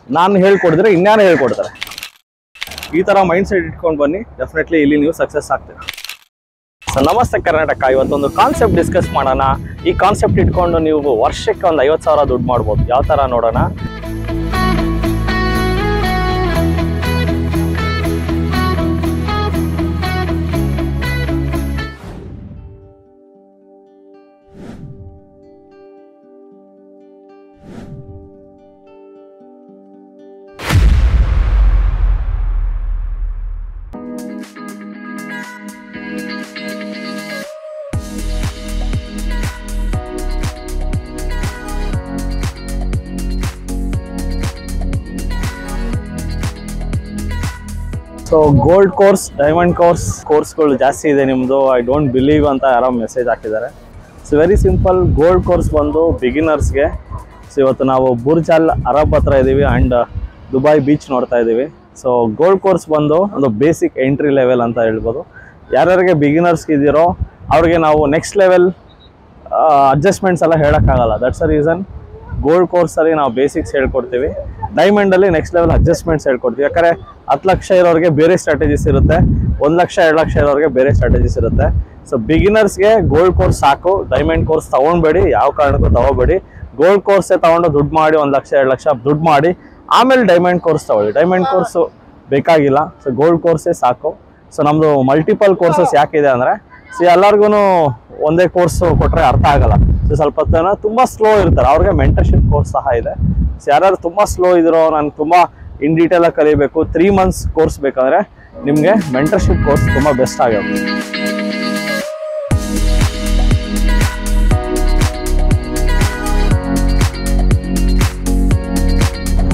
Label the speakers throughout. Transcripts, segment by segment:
Speaker 1: ನಾನು ಹೇಳ್ಕೊಡಿದ್ರೆ ಇನ್ಯಾರು ಹೇಳ್ಕೊಡ್ತಾರೆ. ಈ ಥರ ಮೈಂಡ್ ಸೆಟ್ ಇಟ್ಕೊಂಡು ಬನ್ನಿ, ಡೆಫಿನೆಟ್ಲಿ ಇಲ್ಲಿ ನೀವು ಸಕ್ಸಸ್ ಆಗ್ತೀರಾ. ಸೊ ನಮಸ್ತೆ ಕರ್ನಾಟಕ. ಇವತ್ತೊಂದು ಕಾನ್ಸೆಪ್ಟ್ ಡಿಸ್ಕಸ್ ಮಾಡೋಣ. ಈ ಕಾನ್ಸೆಪ್ಟ್ ಇಟ್ಕೊಂಡು ನೀವು ವರ್ಷಕ್ಕೆ ಒಂದು 50,000 ದುಡ್ಡು ಮಾಡ್ಬೋದು. ಯಾವ ಥರ ನೋಡೋಣ. ಸೊ ಗೋಲ್ಡ್ ಕೋರ್ಸ್, ಡೈಮಂಡ್ ಕೋರ್ಸ್ಗಳು ಜಾಸ್ತಿ ಇದೆ ನಿಮ್ಮದು, ಐ ಡೋಂಟ್ ಬಿಲೀವ್ ಅಂತ ಯಾರೋ ಮೆಸೇಜ್ ಹಾಕಿದ್ದಾರೆ. So very simple. Gold course ಬಂದು ಬಿಗಿನರ್ಸ್ಗೆ. ಸೊ ಇವತ್ತು ನಾವು ಬುರ್ಜ್ ಅಲ್ ಅರಬ್ ಹತ್ರ ಇದ್ದೀವಿ ಆ್ಯಂಡ್ ದುಬೈ ಬೀಚ್ ನೋಡ್ತಾ ಇದ್ದೀವಿ. ಸೊ ಗೋಲ್ಡ್ ಕೋರ್ಸ್ ಬಂದು ಒಂದು ಬೇಸಿಕ್ ಎಂಟ್ರಿ ಲೆವೆಲ್ ಅಂತ ಹೇಳ್ಬೋದು. ಯಾರ್ಯಾರಿಗೆ ಬಿಗಿನರ್ಸ್ ಇದ್ದೀರೋ ಅವ್ರಿಗೆ ನಾವು ನೆಕ್ಸ್ಟ್ ಲೆವೆಲ್ ಅಡ್ಜಸ್ಟ್ಮೆಂಟ್ಸ್ ಎಲ್ಲ ಹೇಳೋಕ್ಕಾಗಲ್ಲ. ದಟ್ಸ್ ಅ ರೀಸನ್ ಗೋಲ್ಡ್ ಕೋರ್ಸಲ್ಲಿ ನಾವು ಬೇಸಿಕ್ಸ್ ಹೇಳ್ಕೊಡ್ತೀವಿ. ಡೈಮಂಡಲ್ಲಿ ನೆಕ್ಸ್ಟ್ ಲೆವೆಲ್ ಅಡ್ಜಸ್ಟ್ಮೆಂಟ್ಸ್ ಹೇಳ್ಕೊಡ್ತೀವಿ. ಯಾಕಂದರೆ 10 ಲಕ್ಷ ಇರೋರಿಗೆ ಬೇರೆ ಸ್ಟ್ರಾಟಜೀಸ್ ಇರುತ್ತೆ, 1 ಲಕ್ಷ 2 ಲಕ್ಷ ಇರೋರಿಗೆ ಬೇರೆ ಸ್ಟ್ರಾಟಜೀಸ್ ಇರುತ್ತೆ. ಸೊ ಬಿಗಿನರ್ಸ್ಗೆ ಗೋಲ್ಡ್ ಕೋರ್ಸ್ ಸಾಕು. ಡೈಮಂಡ್ ಕೋರ್ಸ್ ತೊಗೊಳ್ಬೇಡಿ, ಯಾವ ಕಾರಣಕ್ಕೂ ತೊಗೋಬೇಡಿ. ಗೋಲ್ಡ್ ಕೋರ್ಸೇ ತೊಗೊಂಡು ದುಡ್ಡು ಮಾಡಿ 1 ಲಕ್ಷ 2 ಲಕ್ಷ ದುಡ್ಡು ಮಾಡಿ ಆಮೇಲೆ ಡೈಮಂಡ್ ಕೋರ್ಸ್ ತೊಗೊಳ್ಳಿ. ಡೈಮಂಡ್ ಕೋರ್ಸು ಬೇಕಾಗಿಲ್ಲ. ಸೊ ಗೋಲ್ಡ್ ಕೋರ್ಸೇ ಸಾಕು. ಸೊ ನಮ್ಮದು ಮಲ್ಟಿಪಲ್ ಕೋರ್ಸಸ್ ಯಾಕಿದೆ ಅಂದರೆ, ಸೊ ಎಲ್ಲರಿಗೂ ಒಂದೇ ಕೋರ್ಸು ಕೊಟ್ಟರೆ ಅರ್ಥ ಆಗಲ್ಲ. ಸೊ ಸ್ವಲ್ಪ ಜನ ತುಂಬ ಸ್ಲೋ ಇರ್ತಾರೆ, ಅವ್ರಿಗೆ ಮೆಂಟರ್ಶಿಪ್ ಕೋರ್ಸ್ ಸಹ ಇದೆ. ಸೊ ಯಾರು ತುಂಬ ಸ್ಲೋ ಇದ್ರೋ, ನಾನು ತುಂಬ ಇನ್ ಡೀಟೇಲಾಗಿ ಕಲಿಬೇಕು, 3 ಮಂತ್ಸ್ ಕೋರ್ಸ್ ಬೇಕಂದರೆ ನಿಮಗೆ ಮೆಂಟರ್ಶಿಪ್ ಕೋರ್ಸ್ ತುಂಬ ಬೆಸ್ಟ್ ಆಗುತ್ತೆ.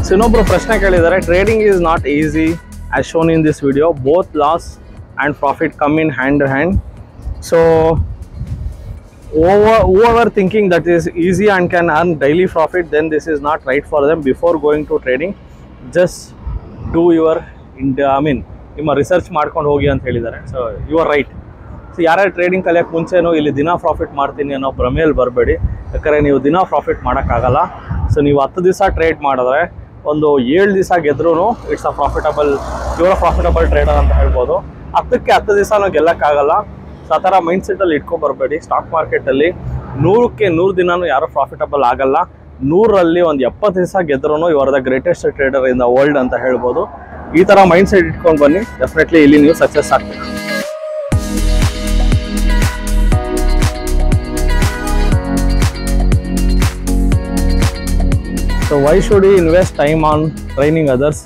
Speaker 1: ಸೊ ಇನ್ನೊಬ್ರು ಪ್ರಶ್ನೆ ಕೇಳಿದ್ದಾರೆ, trading is not easy as shown in this video, both loss and profit come in hand hand. So whoever thinking that is easy and can earn daily profit, then this is not right for them. Before going to trading, just do your ನಿಮ್ಮ research ಮಾಡ್ಕೊಂಡು ಹೋಗಿ ಅಂತ ಹೇಳಿದ್ದಾರೆ. So you are right. So ಯಾರ್ಯಾರು trading ಕಲಿಯೋಕ್ಕೆ ಮುಂಚೆನೂ ಇಲ್ಲಿ ದಿನ ಪ್ರಾಫಿಟ್ ಮಾಡ್ತೀನಿ ಅನ್ನೋ ಭ್ರಮೆಯಲ್ಲಿ ಬರಬೇಡಿ. ಯಾಕಂದರೆ ನೀವು ದಿನ ಪ್ರಾಫಿಟ್ ಮಾಡೋಕ್ಕಾಗಲ್ಲ. ಸೊ ನೀವು 10 ದಿವಸ ಟ್ರೇಡ್ ಮಾಡಿದ್ರೆ ಒಂದು 7 ದಿವಸ ಗೆದ್ರೂ it's a profitable, your profitable trader ಅಂತ ಹೇಳ್ಬೋದು. 10ಕ್ಕೆ 10 ದಿವಸನೂ ಗೆಲ್ಲಕ್ಕಾಗಲ್ಲ. ಸೊ ಆ ಥರ ಮೈಂಡ್ ಸೆಟ್ಟಲ್ಲಿ ಇಟ್ಕೊಬರ್ಬೇಡಿ. ಸ್ಟಾಕ್ ಮಾರ್ಕೆಟಲ್ಲಿ 100ಕ್ಕೆ 100 ದಿನವೂ ಯಾರೂ ಪ್ರಾಫಿಟಬಲ್ ಆಗಲ್ಲ. 100ರಲ್ಲಿ ಒಂದು 70 ದಿವಸ ಗೆದ್ರೂ you are the greatest trader in the world ಅಂತ ಹೇಳ್ಬೋದು. ಈ ಥರ ಮೈಂಡ್ ಸೆಟ್ ಇಟ್ಕೊಂಡು ಬನ್ನಿ, ಡೆಫಿನೆಟ್ಲಿ ಇಲ್ಲಿ ನೀವು ಸಕ್ಸಸ್ ಆಗ್ತೀರಾ. So why should you invest time on training others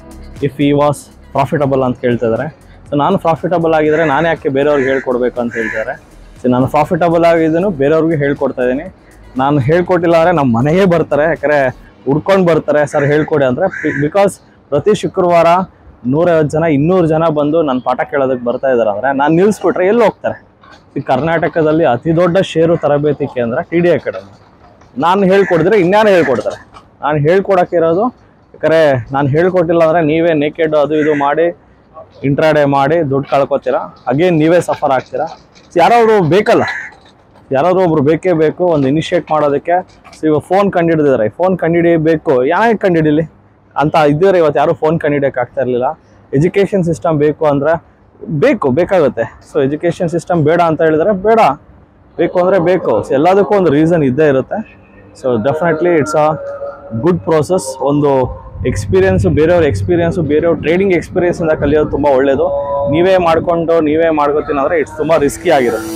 Speaker 1: if ಈ ವಾಸ್ ಪ್ರಾಫಿಟಬಲ್ ಅಂತ ಕೇಳ್ತಿದ್ದಾರೆ. ಸೊ ನಾನು ಪ್ರಾಫಿಟಬಲ್ ಆಗಿದ್ದರೆ ನಾನು ಯಾಕೆ ಬೇರೆಯವ್ರಿಗೆ ಹೇಳ್ಕೊಡ್ಬೇಕು ಅಂತ ಹೇಳ್ತಾರೆ. ಸೊ ನಾನು ಪ್ರಾಫಿಟಬಲ್ ಆಗಿದ್ದನು ಬೇರೆಯವ್ರಿಗೆ ಹೇಳ್ಕೊಡ್ತಾ ಇದ್ದೀನಿ. ನಾನು ಹೇಳ್ಕೊಟ್ಟಿಲ್ಲ ಅಂದರೆ ನಮ್ಮ ಮನೆಗೆ ಬರ್ತಾರೆ, ಯಾಕಂದರೆ ಹುಡ್ಕೊಂಡು ಬರ್ತಾರೆ, ಸರ್ ಹೇಳ್ಕೊಡಿ ಅಂದರೆ. ಬಿಕಾಸ್ ಪ್ರತಿ ಶುಕ್ರವಾರ 150 ಜನ 200 ಜನ ಬಂದು ನನ್ನ ಪಾಠ ಕೇಳೋದಕ್ಕೆ ಬರ್ತಾ ಇದ್ದಾರೆ ಅಂದರೆ ನಾನು ನಿಲ್ಲಿಸ್ಬಿಟ್ರೆ ಎಲ್ಲಿ ಹೋಗ್ತಾರೆ. ಈ ಕರ್ನಾಟಕದಲ್ಲಿ ಅತಿ ದೊಡ್ಡ ಷೇರು ತರಬೇತಿ ಕೇಂದ್ರ TD ಅಕಾಡೆಮಿ. ನಾನು ಹೇಳ್ಕೊಡಿದ್ರೆ ಇನ್ಯಾರು ಹೇಳ್ಕೊಡ್ತಾರೆ. ನಾನು ಹೇಳ್ಕೊಡೋಕ್ಕಿರೋದು, ಯಾಕಂದರೆ ನಾನು ಹೇಳ್ಕೊಟ್ಟಿಲ್ಲ ಅಂದರೆ ನೀವೇ ನೇಕೆಡ್ ಅದು ಇದು ಮಾಡಿ ಇಂಟ್ರಾಡೇ ಮಾಡಿ ದುಡ್ಡು ಕಳ್ಕೊತೀರಾ, ಅಗೇನ್ ನೀವೇ ಸಫರ್ ಆಗ್ತೀರಾ. ಯಾರಾದ್ರು ಬೇಕಲ್ಲ, ಯಾರಾದರೂ ಒಬ್ರು ಬೇಕೇ ಬೇಕು ಒಂದು ಇನಿಷಿಯೇಟ್ ಮಾಡೋದಕ್ಕೆ. ಸೊ ಇವಾಗ ಫೋನ್ ಕಂಡುಹಿಡಿದಿದ್ದಾರೆ, ಫೋನ್ ಕಂಡುಹಿಡಿಯಬೇಕು, ಯಾಕೆ ಕಂಡುಹಿಡೀಲಿ ಅಂತ ಇದ್ದರೆ ಇವತ್ತು ಯಾರೂ ಫೋನ್ ಕಂಡುಹಿಡಿಯೋಕೆ ಆಗ್ತಾ ಇರಲಿಲ್ಲ. ಎಜುಕೇಷನ್ ಸಿಸ್ಟಮ್ ಬೇಕು ಅಂದರೆ ಬೇಕಾಗುತ್ತೆ. ಸೊ ಎಜುಕೇಷನ್ ಸಿಸ್ಟಮ್ ಬೇಡ ಅಂತ ಹೇಳಿದರೆ ಬೇಡ, ಬೇಕು ಅಂದರೆ ಬೇಕು. ಸೊ ಎಲ್ಲದಕ್ಕೂ ಒಂದು ರೀಸನ್ ಇದ್ದೇ ಇರುತ್ತೆ. So definitely it's a good process. ಒಂದು ಎಕ್ಸ್ಪೀರಿಯೆನ್ಸು, ಬೇರೆಯವ್ರ ಟ್ರೇಡಿಂಗ್ ಎಕ್ಸ್ಪೀರಿಯೆನ್ಸಿಂದ ಕಲಿಯೋದು ತುಂಬ ಒಳ್ಳೆಯದು. ನೀವೇ ಮಾಡ್ಕೋತೀನಿ ಅಂದರೆ ಇಟ್ಸ್ ತುಂಬ ರಿಸ್ಕಿ ಆಗಿರುತ್ತೆ.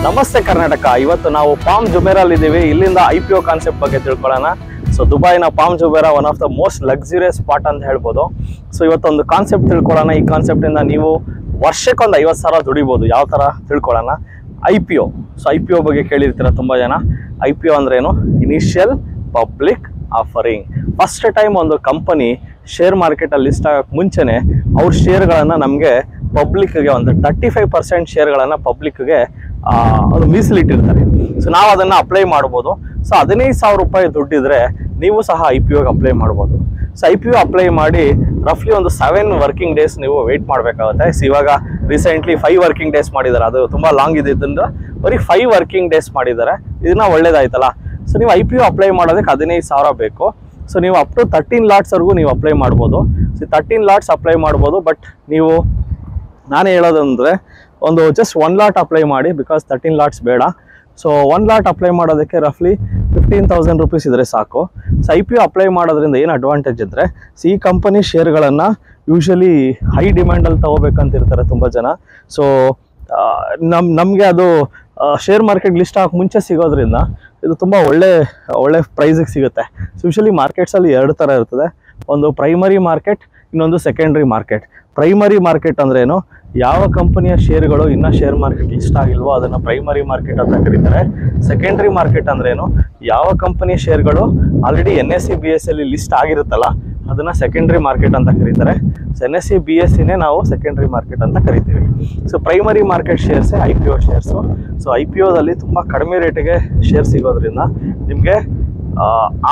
Speaker 1: ನಮಸ್ತೆ ಕರ್ನಾಟಕ. ಇವತ್ತು ನಾವು ಪಾಮ್ ಜುಮೇರಲ್ಲಿ ಇದ್ದೀವಿ. ಇಲ್ಲಿಂದ IPO ಕಾನ್ಸೆಪ್ಟ್ ಬಗ್ಗೆ ತಿಳ್ಕೊಳ್ಳೋಣ. ಸೊ ದುಬೈನ palm Jumeirah one of the most luxurious spot ಅಂತ ಹೇಳ್ಬೋದು. ಸೊ ಇವತ್ತೊಂದು ಕಾನ್ಸೆಪ್ಟ್ ತಿಳ್ಕೊಳ್ಳೋಣ. ಈ ಕಾನ್ಸೆಪ್ಟಿಂದ ನೀವು ವರ್ಷಕ್ಕೆ ಒಂದು 50,000 ದುಡಿಬೋದು. ಯಾವ ಥರ ತಿಳ್ಕೊಳ್ಳೋಣ. IPO. ಸೊ IPO ಬಗ್ಗೆ ಕೇಳಿರ್ತೀರ ತುಂಬ ಜನ. IPO ಅಂದ್ರೇನು? Initial public offering. First time ಒಂದು ಕಂಪನಿ ಶೇರ್ ಮಾರ್ಕೆಟಲ್ಲಿ ಲಿಸ್ಟ್ ಆಗೋಕ್ಕೆ ಮುಂಚೆನೇ ಅವ್ರ ಶೇರ್ಗಳನ್ನು ನಮಗೆ ಪಬ್ಲಿಕ್ಗೆ ಒಂದು 35% ಶೇರ್ಗಳನ್ನು ಪಬ್ಲಿಕ್ಗೆ ಅದು ಮೀಸಲಿಟ್ಟಿರ್ತಾರೆ. ಸೊ ನಾವು ಅದನ್ನು ಅಪ್ಲೈ ಮಾಡ್ಬೋದು. ಸೊ 15,000 ರೂಪಾಯಿ ದುಡ್ಡಿದ್ರೆ ನೀವು ಸಹ IPOಗೆ ಅಪ್ಲೈ ಮಾಡ್ಬೋದು. ಸೊ IPO ಅಪ್ಲೈ ಮಾಡಿ ರಫ್ಲಿ ಒಂದು 7 ವರ್ಕಿಂಗ್ ಡೇಸ್ ನೀವು ವೆಯ್ಟ್ ಮಾಡಬೇಕಾಗುತ್ತೆ. ಇವಾಗ ರೀಸೆಂಟ್ಲಿ 5 ವರ್ಕಿಂಗ್ ಡೇಸ್ ಮಾಡಿದ್ದಾರೆ, ಅದು ತುಂಬ ಲಾಂಗ್ ಇದ್ದಿದ್ದರಿಂದ ಬರೀ 5 ವರ್ಕಿಂಗ್ ಡೇಸ್ ಮಾಡಿದ್ದಾರೆ. ಇದನ್ನ ಒಳ್ಳೇದಾಯ್ತಲ್ಲ. ಸೊ ನೀವು IPO ಅಪ್ಲೈ ಮಾಡೋದಕ್ಕೆ 15,000 ಬೇಕು. ಸೊ ನೀವು ಅಪ್ ಟು 13 ಲಾಟ್ಸ್ವರೆಗೂ ನೀವು ಅಪ್ಲೈ ಮಾಡ್ಬೋದು. ಸೊ 13 ಲಾಟ್ಸ್ ಅಪ್ಲೈ ಮಾಡ್ಬೋದು. ಬಟ್ ನೀವು ನಾನು ಹೇಳೋದಂದರೆ ಒಂದು ಜಸ್ಟ್ 1 ಲಾಟ್ ಅಪ್ಲೈ ಮಾಡಿ, ಬಿಕಾಸ್ 13 ಲಾಟ್ಸ್ ಬೇಡ. ಸೊ 1 ಲಾಟ್ ಅಪ್ಲೈ ಮಾಡೋದಕ್ಕೆ ರಫ್ಲಿ 15,000 ರೂಪೀಸ್ ಇದ್ರೆ ಸಾಕು. ಸೊ IPO ಅಪ್ಲೈ ಮಾಡೋದ್ರಿಂದ ಏನು ಅಡ್ವಾಂಟೇಜ್ ಇದ್ದರೆ, ಈ ಕಂಪನಿ ಶೇರ್ಗಳನ್ನು ಯೂಶ್ವಲಿ ಹೈ ಡಿಮ್ಯಾಂಡಲ್ಲಿ ತೊಗೋಬೇಕಂತಿರ್ತಾರೆ ತುಂಬ ಜನ. ಸೊ ನಮಗೆ ಅದು ಶೇರ್ ಮಾರ್ಕೆಟ್ ಲಿಸ್ಟ್ ಆಗೋಕ್ಕೆ ಮುಂಚೆ ಸಿಗೋದ್ರಿಂದ ಇದು ತುಂಬ ಒಳ್ಳೆ ಪ್ರೈಸಿಗೆ ಸಿಗುತ್ತೆ. ಸೊ ಯೂಶ್ವಲಿ ಮಾರ್ಕೆಟ್ಸಲ್ಲಿ 2 ಥರ ಇರ್ತದೆ, ಒಂದು ಪ್ರೈಮರಿ ಮಾರ್ಕೆಟ್, ಇನ್ನೊಂದು ಸೆಕೆಂಡ್ರಿ ಮಾರ್ಕೆಟ್. ಪ್ರೈಮರಿ ಮಾರ್ಕೆಟ್ ಅಂದ್ರೇನು, ಯಾವ ಕಂಪನಿಯ ಶೇರ್ಗಳು ಇನ್ನೂ ಶೇರ್ ಮಾರ್ಕೆಟ್ ಲಿಸ್ಟ್ ಆಗಿಲ್ವೋ ಅದನ್ನು ಪ್ರೈಮರಿ ಮಾರ್ಕೆಟ್ ಅಂತ ಕರೀತಾರೆ. ಸೆಕೆಂಡ್ರಿ ಮಾರ್ಕೆಟ್ ಅಂದ್ರೇನು, ಯಾವ ಕಂಪನಿಯ ಶೇರ್ಗಳು ಆಲ್ರೆಡಿ NSE BSE ಅಲ್ಲಿ ಲಿಸ್ಟ್ ಆಗಿರುತ್ತಲ್ಲ ಅದನ್ನು ಸೆಕೆಂಡ್ರಿ ಮಾರ್ಕೆಟ್ ಅಂತ ಕರೀತಾರೆ. ಸೊ NSE BSEನೇ ನಾವು ಸೆಕೆಂಡ್ರಿ ಮಾರ್ಕೆಟ್ ಅಂತ ಕರಿತೀವಿ. ಸೊ ಪ್ರೈಮರಿ ಮಾರ್ಕೆಟ್ ಶೇರ್ಸೇ IPO ಶೇರ್ಸು. ಸೊ IPOದಲ್ಲಿ ತುಂಬ ಕಡಿಮೆ ರೇಟಿಗೆ ಶೇರ್ ಸಿಗೋದ್ರಿಂದ ನಿಮಗೆ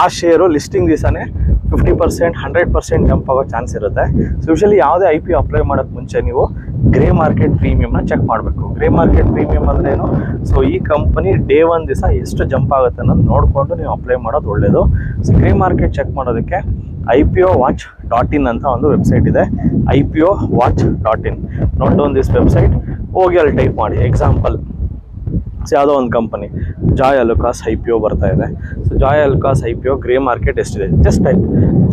Speaker 1: ಆ ಶೇರು ಲಿಸ್ಟಿಂಗ್ ದಿವಸನೇ 50%, 100% ಜಂಪ್ ಆಗೋ ಚಾನ್ಸ್ ಇರುತ್ತೆ. ಸೊ ಯೂಶಲಿ ಯಾವುದೇ IPO ಅಪ್ಲೈ ಮಾಡೋಕ್ಕೆ ಮುಂಚೆ ನೀವು ಗ್ರೇ ಮಾರ್ಕೆಟ್ ಪ್ರೀಮಿಯಮ್ನ ಚೆಕ್ ಮಾಡಬೇಕು. ಗ್ರೇ ಮಾರ್ಕೆಟ್ ಪ್ರೀಮಿಯಮ್ ಅಂದ್ರೇನು, ಸೊ ಈ ಕಂಪನಿ ಡೇ 1 ದಿವಸ ಎಷ್ಟು ಜಂಪ್ ಆಗುತ್ತೆ ಅನ್ನೋದು ನೋಡಿಕೊಂಡು ನೀವು ಅಪ್ಲೈ ಮಾಡೋದು ಒಳ್ಳೆಯದು. ಸೊ ಗ್ರೇ ಮಾರ್ಕೆಟ್ ಚೆಕ್ ಮಾಡೋದಕ್ಕೆ IPOwatch.in ಅಂತ ಒಂದು ವೆಬ್ಸೈಟ್ ಇದೆ. IPOwatch.in. Note down this website, ಹೋಗಿ ಅಲ್ಲಿ ಟೈಪ್ ಮಾಡಿ. ಎಕ್ಸಾಂಪಲ್ ಯಾವುದೋ ಒಂದು ಕಂಪನಿ ಜಾಯ್ ಅಲುಕಾಸ್ IPO ಬರ್ತಾ ಇದೆ. So Joy Alukkas IPO grey market ಎಷ್ಟಿದೆ, just type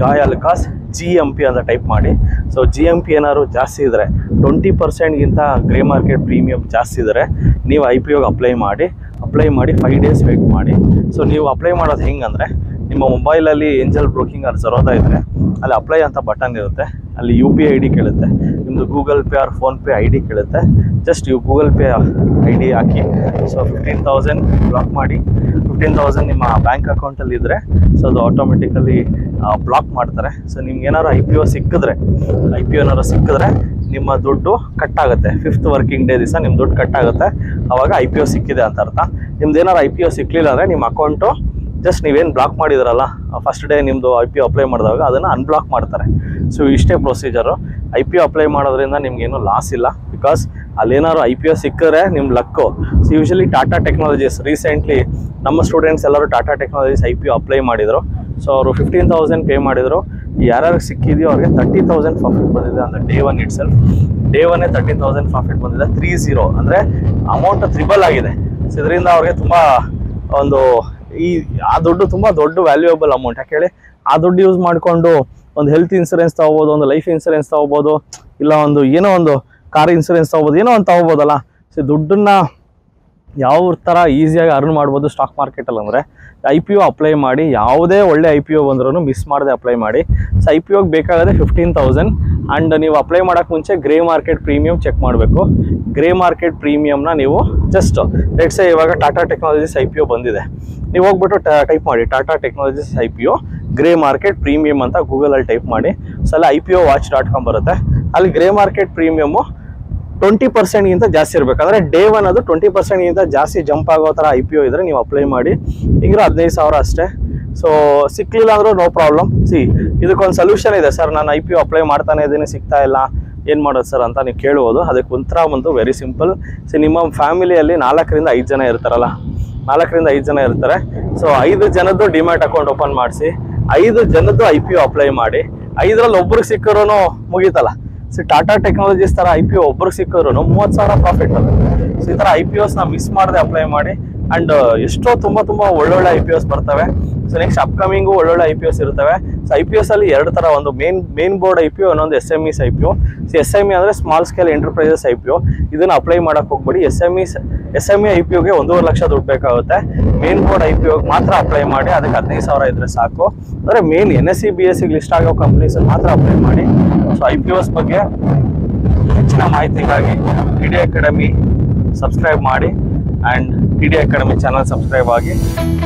Speaker 1: Joy Alukkas GMP ಅಂತ ಟೈಪ್ ಮಾಡಿ. ಸೊ GMP ಏನಾದ್ರು ಜಾಸ್ತಿ ಇದ್ದರೆ, 20%ಗಿಂತ ಗ್ರೇ ಮಾರ್ಕೆಟ್ ಪ್ರೀಮಿಯಮ್ ಜಾಸ್ತಿ ಇದ್ದರೆ ನೀವು IPOಗೆ ಅಪ್ಲೈ ಮಾಡಿ 5 ಡೇಸ್ ವೆಯ್ಟ್ ಮಾಡಿ. ಸೊ ನೀವು ಅಪ್ಲೈ ಮಾಡೋದು ಹೆಂಗಂದರೆ, ನಿಮ್ಮ ಮೊಬೈಲಲ್ಲಿ ಏಂಜಲ್ ಬ್ರೋಕಿಂಗ್ ಆರ್ ಜರೋದಾ ಇದ್ದರೆ ಅಲ್ಲಿ ಅಪ್ಲೈ ಅಂತ ಬಟನ್ ಇರುತ್ತೆ. ಅಲ್ಲಿ UPI ID ಕೇಳುತ್ತೆ, ನಿಮ್ಮದು Google Pay or PhonePe ID ಕೇಳುತ್ತೆ. ಜಸ್ಟ್ ನೀವು ಗೂಗಲ್ ಪೇ ID ಹಾಕಿ. ಸೊ 15,000 ಬ್ಲಾಕ್ ಮಾಡಿ. 15,000 ನಿಮ್ಮ ಬ್ಯಾಂಕ್ ಅಕೌಂಟಲ್ಲಿ ಇದ್ದರೆ ಸೊ ಅದು ಆಟೋಮೆಟಿಕಲಿ ಬ್ಲಾಕ್ ಮಾಡ್ತಾರೆ. ಸೊ ನಿಮ್ಗೆ ಏನಾದ್ರು IPO ಸಿಕ್ಕಿದ್ರೆ ನಿಮ್ಮ ದುಡ್ಡು ಕಟ್ಟಾಗುತ್ತೆ. 5th ವರ್ಕಿಂಗ್ ಡೇ ದಿವಸ ನಿಮ್ಮ ದುಡ್ಡು ಕಟ್ಟಾಗುತ್ತೆ. ಆವಾಗ IPO ಸಿಕ್ಕಿದೆ ಅಂತ ಅರ್ಥ. ನಿಮ್ದು ಏನಾದ್ರು IPO ಸಿಕ್ಕಲಿಲ್ಲ ಅಂದರೆ ನಿಮ್ಮ ಅಕೌಂಟು ಜಸ್ಟ್ ನೀವೇನು ಬ್ಲಾಕ್ ಮಾಡಿದ್ರಲ್ಲ ಫಸ್ಟ್ ಡೇ ನಿಮ್ಮದು IPO ಅಪ್ಲೈ ಮಾಡಿದಾಗ ಅದನ್ನು ಅನ್ಬ್ಲಾಕ್ ಮಾಡ್ತಾರೆ. ಸೊ ಇಷ್ಟೇ ಪ್ರೊಸೀಜರು. IPO ಅಪ್ಲೈ ಮಾಡೋದ್ರಿಂದ ನಿಮ್ಗೇನು ಲಾಸ್ ಇಲ್ಲ, ಬಿಕಾಸ್ ಅಲ್ಲೇನಾದ್ರು IPO ಸಿಕ್ಕಿದ್ರೆ ನಿಮ್ಮ luck. So usually Tata technologies recently ನಮ್ಮ ಸ್ಟೂಡೆಂಟ್ಸ್ ಎಲ್ಲರೂ ಟಾಟಾ ಟೆಕ್ನಾಲಜೀಸ್ IPO ಅಪ್ಲೈ ಮಾಡಿದರು. ಸೊ ಅವರು 15,000 ಪೇ ಮಾಡಿದರು. ಯಾರ್ಯಾರು ಸಿಕ್ಕಿದೆಯೋ ಅವ್ರಿಗೆ 30,000 ಪ್ರಾಫಿಟ್ ಬಂದಿದೆ. ಅಂದರೆ day 1 it self, day 1 30,000 profit ಬಂದಿದೆ. 30 ಅಂದರೆ ಅಮೌಂಟ್ ತ್ರಿಬಲ್ ಆಗಿದೆ. ಸೊ ಇದರಿಂದ ಅವ್ರಿಗೆ ತುಂಬ ಆ ದುಡ್ಡು ತುಂಬ ದೊಡ್ಡ ವ್ಯಾಲ್ಯೂಯಬಲ್ ಅಮೌಂಟ್. ಯಾಕೆ ಹೇಳಿ, ಆ ದುಡ್ಡು ಯೂಸ್ ಮಾಡಿಕೊಂಡು ಒಂದು ಹೆಲ್ತ್ ಇನ್ಸೂರೆನ್ಸ್ ತೊಗೋಬೋದು, ಒಂದು ಲೈಫ್ ಇನ್ಸೂರೆನ್ಸ್ ತೊಗೋಬೋದು, ಇಲ್ಲ ಏನೋ ಒಂದು ಕಾರ್ ಇನ್ಸೂರೆನ್ಸ್ ತೊಗೋಬೋದು, ಏನೋ ಒಂದು ತೊಗೋಬೋದಲ್ಲ. ಸೊ ದುಡ್ಡನ್ನು ಯಾವ ಥರ ಈಸಿಯಾಗಿ ಅರ್ನ್ ಮಾಡ್ಬೋದು ಸ್ಟಾಕ್ ಮಾರ್ಕೆಟಲ್ಲಿ ಅಂದರೆ, IPO ಅಪ್ಲೈ ಮಾಡಿ. ಯಾವುದೇ ಒಳ್ಳೆ IPO ಬಂದ್ರೂ ಮಿಸ್ ಮಾಡದೆ ಅಪ್ಲೈ ಮಾಡಿ. ಸೊ IPOಗೆ ಬೇಕಾಗದೆ 15,000. ಆ್ಯಂಡ್ ನೀವು ಅಪ್ಲೈ ಮಾಡೋಕ್ಕೆ ಮುಂಚೆ ಗ್ರೇ ಮಾರ್ಕೆಟ್ ಪ್ರೀಮಿಯಮ್ ಚೆಕ್ ಮಾಡಬೇಕು. ಗ್ರೇ ಮಾರ್ಕೆಟ್ ಪ್ರೀಮಿಯಮ್ನ ನೀವು ಜಸ್ಟ್ ಲೆಟ್ಸ್ ಸೇ ಇವಾಗ ಟಾಟಾ ಟೆಕ್ನಾಲಜೀಸ್ IPO ಬಂದಿದೆ, ನೀವು ಹೋಗ್ಬಿಟ್ಟು ಟೈಪ್ ಮಾಡಿ Tata Technologies IPO grey market premium ಅಂತ ಗೂಗಲಲ್ಲಿ ಟೈಪ್ ಮಾಡಿ. ಸೊ ಅಲ್ಲಿ IPOwatch.com ಬರುತ್ತೆ. ಅಲ್ಲಿ ಗ್ರೇ ಮಾರ್ಕೆಟ್ ಪ್ರೀಮಿಯಮ್ಮು 20%ಗಿಂತ ಜಾಸ್ತಿ ಇರಬೇಕು. ಅಂದರೆ ಡೇ 1 ಅದು 20%ಗಿಂತ ಜಾಸ್ತಿ ಜಂಪ್ ಆಗೋ ಥರ IPO ಇದ್ದರೆ ನೀವು ಅಪ್ಲೈ ಮಾಡಿ. ಹಿಂಗೆ 15,000 ಅಷ್ಟೇ. ಸೊ ಸಿಕ್ಕಲಿಲ್ಲ ಅಂದರೂ ನೋ ಪ್ರಾಬ್ಲಮ್. ಇದಕ್ಕೊಂದು ಸೊಲ್ಯೂಷನ್ ಇದೆ. ಸರ್ ನಾನು IPO ಅಪ್ಲೈ ಮಾಡ್ತಾನೆ ಇದ್ದೀನಿ, ಸಿಗ್ತಾ ಇಲ್ಲ, ಏನು ಮಾಡೋದು ಸರ್ ಅಂತ ನೀವು ಕೇಳ್ಬೋದು. ಅದಕ್ಕೆ ಉತ್ತರ ಬಂದು ವೆರಿ ಸಿಂಪಲ್. ಸೊ ನಿಮ್ಮ ಫ್ಯಾಮಿಲಿಯಲ್ಲಿ 4ರಿಂದ 5 ಜನ ಇರ್ತಾರಲ್ಲ, 4ರಿಂದ 5 ಜನ ಇರ್ತಾರೆ. ಸೊ 5 ಜನದ್ದು ಡಿಮ್ಯಾಟ್ ಅಕೌಂಟ್ ಓಪನ್ ಮಾಡಿಸಿ, 5 ಜನದ್ದು IPO ಅಪ್ಲೈ ಮಾಡಿ. 5ರಲ್ಲಿ ಒಬ್ರಿಗೆ ಸಿಕ್ಕರೂ ಮುಗೀತಲ್ಲ. ಸೊ ಟಾಟಾ ಟೆಕ್ನಾಲಜೀಸ್ ಥರ IPO ಒಬ್ರಿಗೆ ಸಿಕ್ಕಿದ್ರು 30,000 ಪ್ರಾಫಿಟ್ ಅದು. ಸೊ ಈ ಥರ IPOಸ್ನ ಮಿಸ್ ಮಾಡದೆ ಅಪ್ಲೈ ಮಾಡಿ. ಆ್ಯಂಡ್ ಎಷ್ಟೋ ತುಂಬ ಒಳ್ಳೊಳ್ಳೆ IPOಸ್ ಬರ್ತವೆ. ಸೊ ನೆಕ್ಸ್ಟ್ ಅಪ್ಕಮಿಂಗು ಒಳ್ಳೊಳ್ಳೆ IPOಸ್ ಇರ್ತವೆ. ಸೊ IPOಸಲ್ಲಿ 2 ಥರ, ಒಂದು ಮೇನ್ ಬೋರ್ಡ್ IPO, ಇನ್ನೊಂದು SMEs IPO. ಸೊ SME ಅಂದರೆ ಸ್ಮಾಲ್ ಸ್ಕೇಲ್ ಎಂಟರ್ಪ್ರೈಸಸ್ IPO. ಇದನ್ನು ಅಪ್ಲೈ ಮಾಡೋಕ್ಕೆ ಹೋಗ್ಬೇಡಿ. SME IPOಗೆ 1.5 ಲಕ್ಷ ದುಡ್ಡು ಬೇಕಾಗುತ್ತೆ. ಮೇನ್ ಬೋರ್ಡ್ IPOಗೆ ಮಾತ್ರ ಅಪ್ಲೈ ಮಾಡಿ. ಅದಕ್ಕೆ 15,000 ಇದ್ದರೆ ಸಾಕು. ಅಂದರೆ ಮೇನ್ NSE BSEಗೆ ಲಿಸ್ಟ್ ಆಗೋ ಕಂಪ್ನೀಸ್ ಮಾತ್ರ ಅಪ್ಲೈ ಮಾಡಿ. ಸೊ IPOಸ್ ಬಗ್ಗೆ ಹೆಚ್ಚಿನ ಮಾಹಿತಿಗಾಗಿ TD ಅಕಾಡೆಮಿ ಸಬ್ಸ್ಕ್ರೈಬ್ ಮಾಡಿ. And TD academy channel subscribe ಆಗಿ.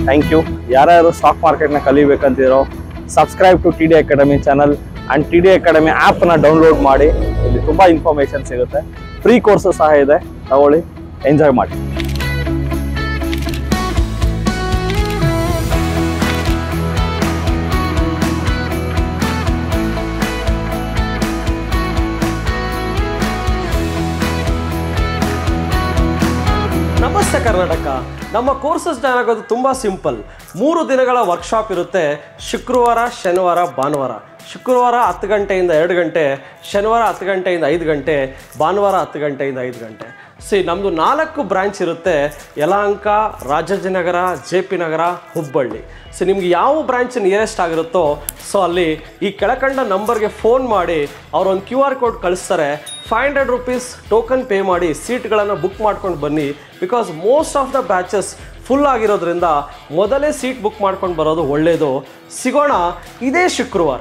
Speaker 1: Thank you. ಯಾರ್ಯಾರು ಸ್ಟಾಕ್ ಮಾರ್ಕೆಟ್ನ ಕಲಿಬೇಕಂತಿರೋ subscribe to TD academy channel. And TD academy ಆ್ಯಪ್ನ ಡೌನ್ಲೋಡ್ ಮಾಡಿ. ಇಲ್ಲಿ ತುಂಬ ಇನ್ಫಾರ್ಮೇಷನ್ ಸಿಗುತ್ತೆ. ಫ್ರೀ ಕೋರ್ಸು ಸಹ ಇದೆ, ತಗೊಳ್ಳಿ, ಎಂಜಾಯ್ ಮಾಡಿ.
Speaker 2: ಕರ್ನಾಟಕ. ನಮ್ಮ ಕೋರ್ಸಸ್ ಜಾಯ್ನ್ ಆಗೋದು ತುಂಬ ಸಿಂಪಲ್. 3 ದಿನಗಳ ವರ್ಕ್ಶಾಪ್ ಇರುತ್ತೆ. ಶುಕ್ರವಾರ, ಶನಿವಾರ, ಭಾನುವಾರ. ಶುಕ್ರವಾರ 10 ಗಂಟೆಯಿಂದ 2 ಗಂಟೆ, ಶನಿವಾರ 10 ಗಂಟೆಯಿಂದ 5 ಗಂಟೆ, ಭಾನುವಾರ 10 ಗಂಟೆಯಿಂದ 5 ಗಂಟೆ. ನಮ್ಮದು 4 ಬ್ರಾಂಚ್ ಇರುತ್ತೆ. ಯಲಹಂಕ, ರಾಜಾಜಿನಗರ, JP ನಗರ, ಹುಬ್ಬಳ್ಳಿ. ನಿಮ್ಗೆ ಯಾವ ಬ್ರಾಂಚ್ ನಿಯರೆಸ್ಟ್ ಆಗಿರುತ್ತೋ ಅಲ್ಲಿ ಈ ಕೆಳಕಂಡ ನಂಬರ್ಗೆ ಫೋನ್ ಮಾಡಿ ಅವರೊಂದು QR ಕೋಡ್ ಕಳಿಸ್ತಾರೆ. 500 ರೂಪೀಸ್ ಟೋಕನ್ ಪೇ ಮಾಡಿ ಸೀಟ್ಗಳನ್ನು ಬುಕ್ ಮಾಡ್ಕೊಂಡು ಬನ್ನಿ. Because most of the batches full ಆಗಿರೋದ್ರಿಂದ ಮೊದಲೇ ಸೀಟ್ ಬುಕ್ ಮಾಡ್ಕೊಂಡು ಬರೋದು ಒಳ್ಳೆಯದು. ಸಿಗೋಣ ಇದೇ ಶುಕ್ರವಾರ.